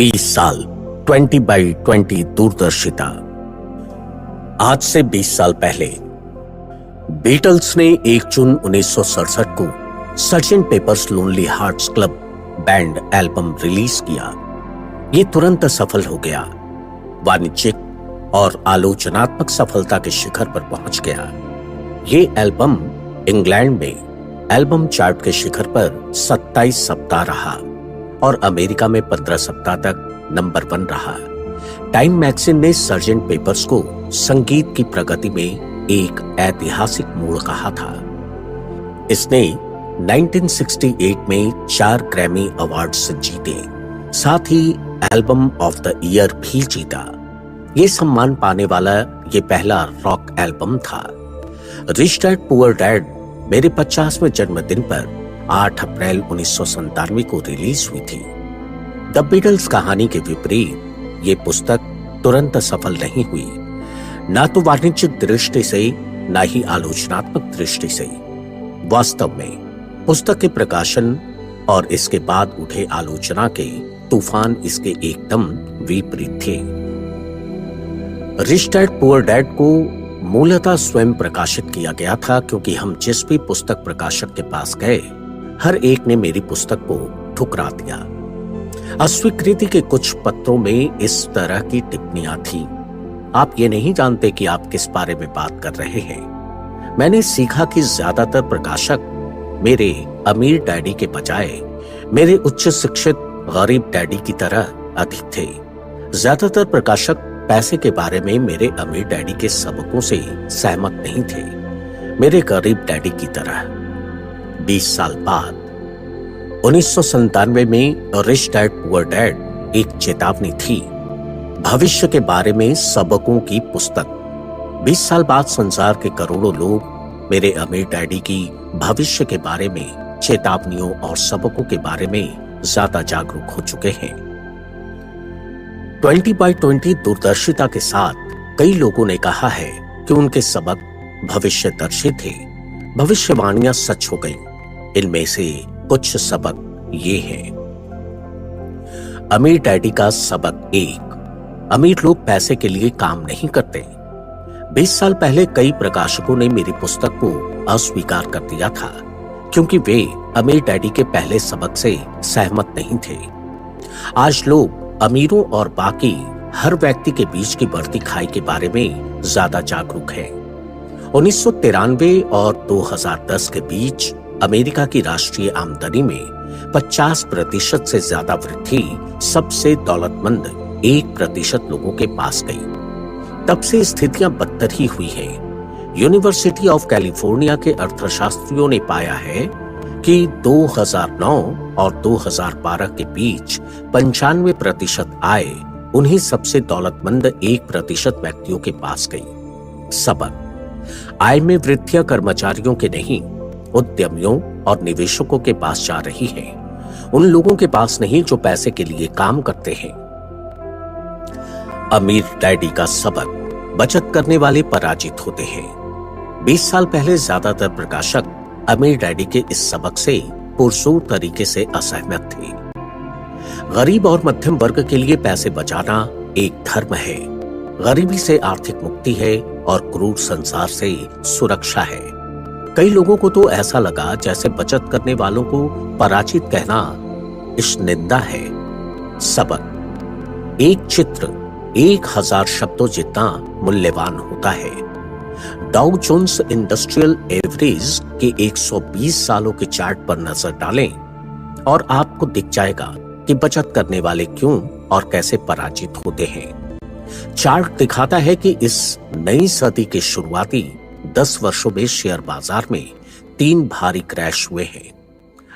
20 साल 20x20 दूरदर्शिता। आज से 20 साल पहले बीटल्स ने 1 जून 1967 को sergeant papers lonely hearts club band album release किया। ये तुरंत सफल हो गया, वाणिज्यिक और आलोचनात्मक सफलता के शिखर पर पहुंच गया। ये एल्बम इंग्लैंड में एल्बम चार्ट के शिखर पर 27 सप्ताह रहा और अमेरिका में 15 सप्ताह तक नंबर 1 रहा। टाइम मैगजीन ने सर्जेंट पेपर्स को संगीत की प्रगति में एक ऐतिहासिक मोड़ कहा था। इसने 1968 में 4 ग्रैमी अवार्ड्स जीते, साथ ही एल्बम ऑफ द ईयर भी जीता। ये सम्मान पाने वाला ये पहला रॉक एल्बम था। रिच डैड पुअर डैड मेरे 50वें जन्मदिन पर 8 अप्रैल 1997 को रिलीज हुई थी। द बीटल्स कहानी के विपरीत ये पुस्तक तुरंत सफल नहीं हुई, ना तो वाणिज्यिक दृष्टि से ना ही आलोचनात्मक दृष्टि से। वास्तव में पुस्तक के प्रकाशन और इसके बाद उठे आलोचना के तूफान इसके एकदम विपरीत थे। रिच डैड पुअर डैड को मूलतः स्वयं प्रकाशित किया गया था, क्योंकि हम जिस भी पुस्तक प्रकाशक के पास गए हर एक ने मेरी पुस्तक को ठुकरा दिया। अस्वीकृति के कुछ पत्रों में इस तरह की टिप्पणियां थी, आप ये नहीं जानते कि आप किस बारे में बात कर रहे हैं। मैंने सीखा कि ज्यादातर प्रकाशक मेरे अमीर डैडी के बजाय मेरे उच्च शिक्षित गरीब डैडी की तरह अधिक थे। ज्यादातर प्रकाशक पैसे के बारे में मेरे अमीर डैडी के सबकों से सहमत नहीं थे, मेरे गरीब डैडी की तरह। 20 साल बाद 1997 में रिच डैड पुअर डैड एक चेतावनी थी, भविष्य के बारे में सबकों की पुस्तक। 20 साल बाद संसार के करोड़ों लोग मेरे अमीर डैडी की भविष्य के बारे में चेतावनियों और सबकों के बारे में ज्यादा जागरूक हो चुके हैं। 20x20 दूरदर्शिता के साथ कई लोगों ने कहा है कि उनके सबक भविष्यदर्शी थे, भविष्यवाणियां सच हो गईं। इनमें से कुछ सबक ये हैं। अमीर डैडी का सबक 1, अमीर लोग पैसे के लिए काम नहीं करते। 20 साल पहले कई प्रकाशकों ने मेरी पुस्तक को अस्वीकार कर दिया था, क्योंकि वे अमीर डैडी के पहले सबक से सहमत नहीं थे। आज लोग अमीरों और बाकी हर व्यक्ति के बीच की बढ़ती खाई के बारे में ज्यादा जागरूक हैं। 1993 और 2010 के बीच अमेरिका की राष्ट्रीय आमदनी में 50% से ज्यादा वृद्धि सबसे दौलतमंद 1% लोगों के पास गई। तब से स्थितियां बदतर ही हुई हैं। यूनिवर्सिटी ऑफ कैलिफोर्निया के अर्थशास्त्रियों ने पाया है कि 2009 और 2012 के बीच 95% आय उन्हीं सबसे दौलतमंद 1% व्यक्तियों के पास गई। सबक, आय में वृद्धियां कर्मचारियों के नहीं, उद्यमियों और निवेशकों के पास जा रही है, उन लोगों के पास नहीं जो पैसे के लिए काम करते हैं। अमीर डैडी का सबक, बचत करने वाले पराजित होते हैं। 20 साल पहले ज्यादातर प्रकाशक अमीर डैडी के इस सबक से पुरजोर तरीके से असहमत थे। गरीब और मध्यम वर्ग के लिए पैसे बचाना एक धर्म है, गरीबी से आर्थिक मुक्ति है और क्रूर संसार से सुरक्षा है। कई लोगों को तो ऐसा लगा जैसे बचत करने वालों को पराजित कहना इश्निंदा है। सबक, एक चित्र 1000 शब्दों जितना मूल्यवान होता है। डाउ जोन्स इंडस्ट्रियल एवरेज के 120 सालों के चार्ट पर नजर डालें और आपको दिख जाएगा कि बचत करने वाले क्यों और कैसे पराजित होते हैं। चार्ट दिखाता है कि इस नई सदी के शुरुआती 10 वर्षों में शेयर बाजार में 3 भारी क्रैश हुए हैं।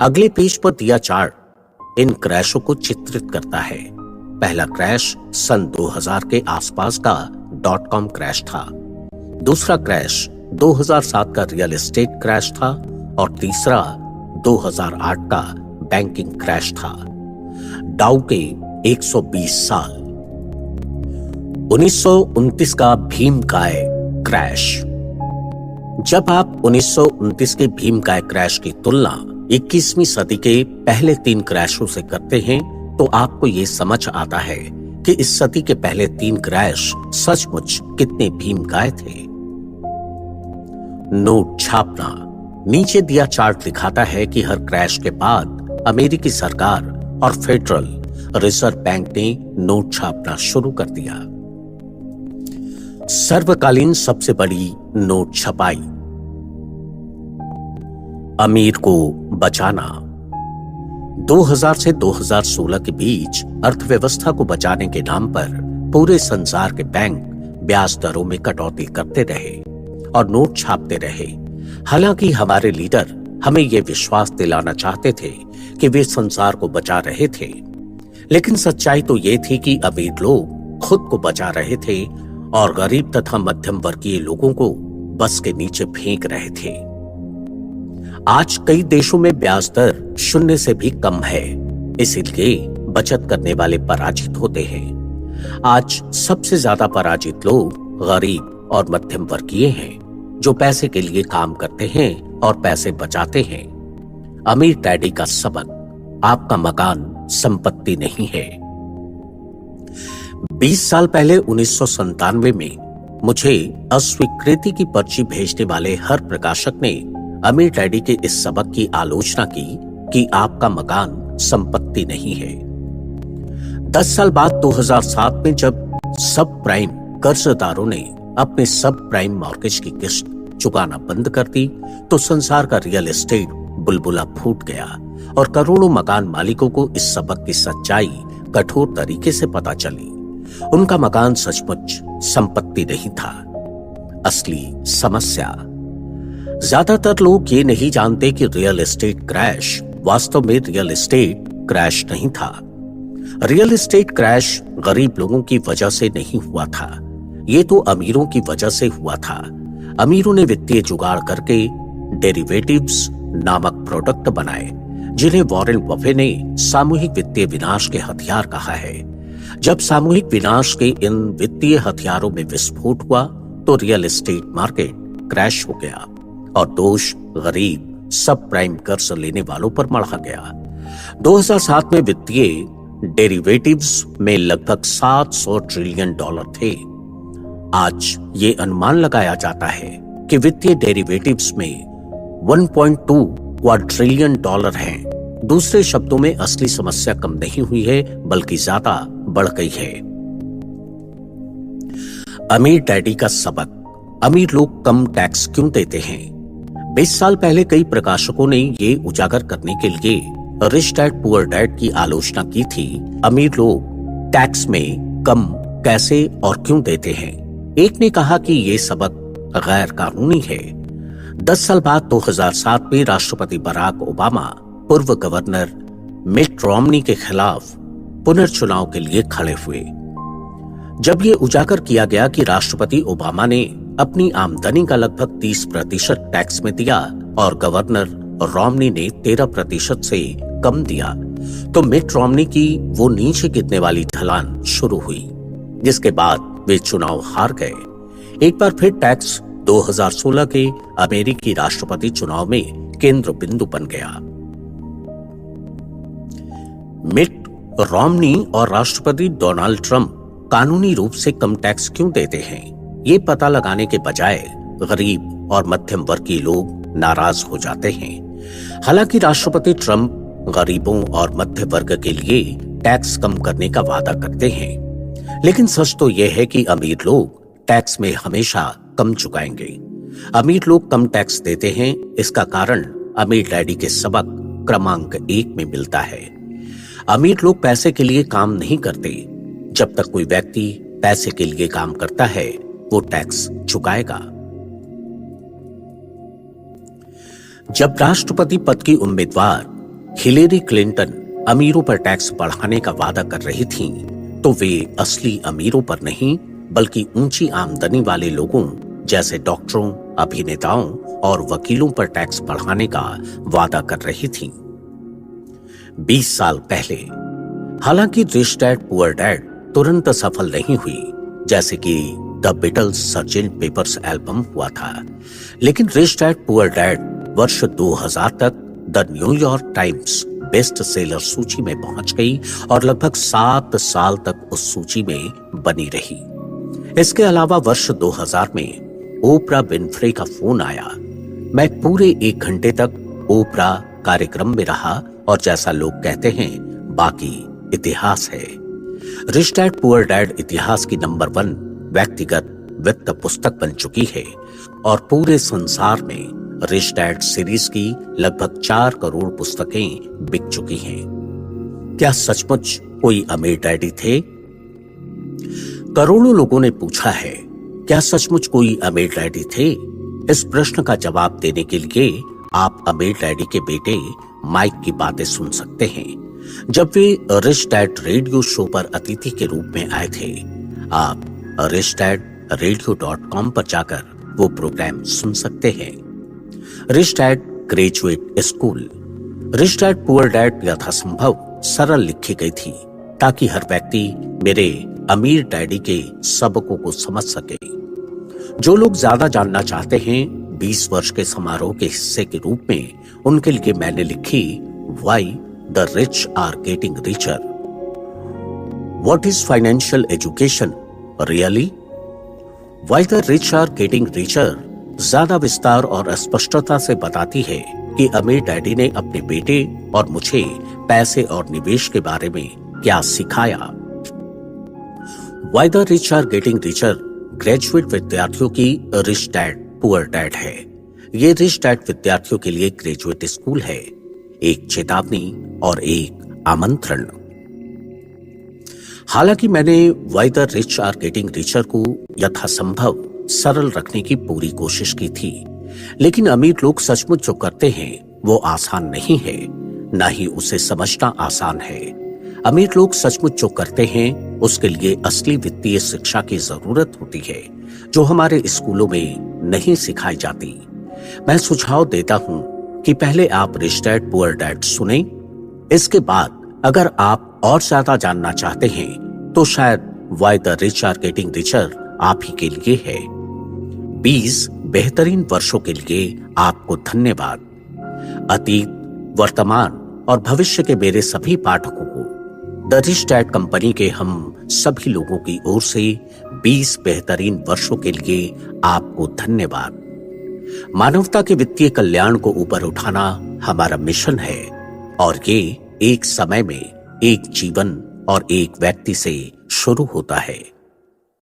अगले पेज पर दिया चार्ट इन क्रैशों को चित्रित करता है। पहला क्रैश सन 2000 के आसपास का .com क्रैश था। दूसरा क्रैश 2007 का रियल एस्टेट क्रैश था और तीसरा 2008 का बैंकिंग क्रैश था। डाउ के 120 साल। 1929 का भीमकाय क्रैश। जब आप 1929 के भीमकाय क्रैश की तुलना 21वीं सदी के पहले 3 क्रैशों से करते हैं तो आपको ये समझ आता है कि इस सदी के पहले 3 क्रैश सचमुच कितने भीमकाय थे। नोट छापना। नीचे दिया चार्ट दिखाता है कि हर क्रैश के बाद अमेरिकी सरकार और फेडरल रिजर्व बैंक ने नोट छापना शुरू कर दिया। सर्वकालीन सबसे बड़ी नोट छपाई। अमीर को बचाना। 2000 से 2016 के बीच अर्थव्यवस्था को बचाने के नाम पर पूरे संसार के बैंक ब्याज दरों में कटौती करते रहे और नोट छापते रहे। हालांकि हमारे लीडर हमें यह विश्वास दिलाना चाहते थे कि वे संसार को बचा रहे थे, लेकिन सच्चाई तो यह थी कि अमीर लोग खुद को बचा रहे थे और गरीब तथा मध्यम वर्गीय लोगों को बस के नीचे फेंक रहे थे। आज कई देशों में ब्याज दर 0 से भी कम है, इसीलिए बचत करने वाले पराजित होते हैं। आज सबसे ज्यादा पराजित लोग गरीब और मध्यम वर्गीय हैं, जो पैसे के लिए काम करते हैं और पैसे बचाते हैं। अमीर डैडी का सबक, आपका मकान संपत्ति नहीं है। 20 साल पहले 1997 में मुझे अस्वीकृति की पर्ची भेजने वाले हर प्रकाशक ने अमीर डैडी के इस सबक की आलोचना की कि आपका मकान संपत्ति नहीं है। 10 साल बाद 2007 में जब सब प्राइम कर्जदारों ने अपने सब प्राइम मॉर्गेज की किस्त चुकाना बंद कर दी, तो संसार का रियल एस्टेट बुलबुला फूट गया और करोड़ों मकान मालिकों को इस सबक की सच्चाई कठोर तरीके से पता चली। उनका मकान सचमुच संपत्ति नहीं था। असली समस्या, ज्यादातर लोग ये नहीं जानते कि रियल एस्टेट क्रैश वास्तव में रियल एस्टेट क्रैश नहीं था। रियल एस्टेट क्रैश गरीब लोगों की वजह से नहीं हुआ था, ये तो अमीरों की वजह से हुआ था। अमीरों ने वित्तीय जुगाड़ करके डेरिवेटिव्स नामक प्रोडक्ट बनाए, जिन्हें वॉरेन बफे ने सामूहिक वित्तीय विनाश के हथियार कहा है। जब सामूहिक विनाश के इन वित्तीय हथियारों में विस्फोट हुआ तो रियल एस्टेट मार्केट क्रैश हो गया और दोष गरीब सब प्राइम कर्ज लेने वालों पर मढ़ा गया। 2007 में वित्तीय डेरिवेटिव्स में लगभग $700 ट्रिलियन थे। आज ये अनुमान लगाया जाता है कि वित्तीय डेरिवेटिव्स में 1.2 क्वाड्रिलियन हैं। दूसरे शब्दों में असली समस्या कम नहीं हुई है, बल्कि ज्यादा बढ़ गई है। अमीर डैडी का सबक, अमीर लोग कम टैक्स क्यों देते हैं। 20 साल पहले कई प्रकाशकों ने ये उजागर करने के लिए रिच डैड पुअर डैड की आलोचना की थी। अमीर लोग टैक्स में कम कैसे और क्यों देते हैं। एक ने कहा कि ये सबक गैर कानूनी है। 10 साल बाद 2007 में राष्ट्रपति बराक ओबामा पूर्व गवर्नर मिट रोमनी के खिलाफ पुनर्चुनाव के लिए खड़े हुए। जब ये उजागर किया गया कि राष्ट्रपति ओबामा ने अपनी आमदनी का लगभग 30% टैक्स में दिया और गवर्नर रोमनी ने 13% से कम दिया, तो मिट रोमनी की वो नीचे गिरने वाली ढलान शुरू हुई, जिसके बाद वे चुनाव हार गए। एक बार फिर टैक्स 2016 के अमेरिकी राष्ट्रपति चुनाव में केंद्र बिंदु बन गया। मिट रोमनी और राष्ट्रपति डोनाल्ड ट्रंप कानूनी रूप से कम टैक्स क्यों देते हैं, ये पता लगाने के बजाय गरीब और मध्यम वर्गीय लोग नाराज हो जाते हैं। हालांकि राष्ट्रपति ट्रंप गरीबों और मध्य वर्ग के लिए टैक्स कम करने का वादा करते हैं, लेकिन सच तो यह है कि अमीर लोग टैक्स में हमेशा कम चुकाएंगे। अमीर लोग कम टैक्स देते हैं, इसका कारण अमीर डैडी के सबक क्रमांक 1 में मिलता है। अमीर लोग पैसे के लिए काम नहीं करते। जब तक कोई व्यक्ति पैसे के लिए काम करता है, वो टैक्स चुकाएगा। जब राष्ट्रपति पद की उम्मीदवार हिलेरी क्लिंटन अमीरों पर टैक्स बढ़ाने का वादा कर रही थीं, तो वे असली अमीरों पर नहीं, बल्कि ऊंची आमदनी वाले लोगों जैसे डॉक्टरों, अभिनेताओं और वकीलों पर टैक्स बढ़ाने का वादा कर रही थीं। 20 साल पहले हालांकि रिच डैड पुअर डैड तुरंत सफल नहीं हुई, जैसे कि the Beatles Sergeant Pepper's album हुआ था, लेकिन रिच डैड पुअर डैड वर्ष 2000 तक the New York times best seller सूची में पहुंच गई और लगभग 7 साल तक उस सूची में बनी रही। इसके अलावा वर्ष 2000 में ओपरा विनफ्रे का फोन आया। मैं पूरे 1 घंटे तक ओपरा कार्यक्रम में रहा और जैसा लोग कहते हैं बाकी इतिहास है। रिच डैड पुअर डैड इतिहास की नंबर 1 व्यक्तिगत वित्त पुस्तक बन चुकी है और पूरे संसार में रिच डैड सीरीज की लगभग 4 करोड़ पुस्तकें बिक चुकी हैं। क्या सचमुच कोई अमीर डैडी थे? करोड़ों लोगों ने पूछा है, क्या सचमुच कोई अमीर डैडी थे? इस प्रश्न का जवाब देने के लिए आप अमीर डैडी के बेटे माइक की बातें सुन सकते हैं। जब वे रिच डैड रेडियो शो पर अतिथि के रूप में आए थे, आप richdadradio.com पर जाकर वो प्रोग्राम सुन सकते हैं। Rich dad graduate school. Rich dad poor dad यथासंभव सरल लिखी गई थी ताकि हर व्यक्ति मेरे अमीर डैडी के सबकों को समझ सके। जो लोग ज्यादा जानना चाहते हैं 20 वर्ष के समारोह के हिस्से के रूप में उनके लिए मैंने लिखी why the rich are getting richer. What is financial education really? Why the rich are getting richer ज्यादा विस्तार और स्पष्टता से बताती है कि अमीर डैडी ने अपने बेटे और मुझे पैसे और निवेश के बारे में क्या सिखाया। Why the rich are getting richer graduate विद्यार्थियों की रिच डैड पुअर डैड है। ये रिच डैड विद्यार्थियों के लिए ग्रेजुएट स्कूल है, एक चेतावनी और एक आमंत्रण। हालांकि मैंने why the rich are getting richer को यथासंभव सरल रखने की पूरी कोशिश की थी, लेकिन अमीर लोग सचमुच जो करते हैं वो आसान नहीं है, ना ही उसे समझना आसान है। अमीर लोग सचमुच जो करते हैं उसके लिए असली वित्तीय शिक्षा की जरूरत होती है, जो हमारे स्कूलों में नहीं सिखाई जाती। मैं सुझाव देता हूं कि पहले आप रिच डैड पुअर डैड सुने, इसके बाद अगर आप और ज्यादा जानना चाहते हैं तो शायद why the rich are getting richer आप ही के लिए है। 20 बेहतरीन वर्षों के लिए आपको धन्यवाद। अतीत, वर्तमान और भविष्य के मेरे सभी पाठकों को द रिच डैड कंपनी के हम सभी लोगों की ओर से 20 बेहतरीन वर्षों के लिए आपको धन्यवाद। मानवता के वित्तीय कल्याण को ऊपर उठाना हमारा मिशन है और ये एक समय में एक जीवन और एक व्यक्ति से शुरू होता है।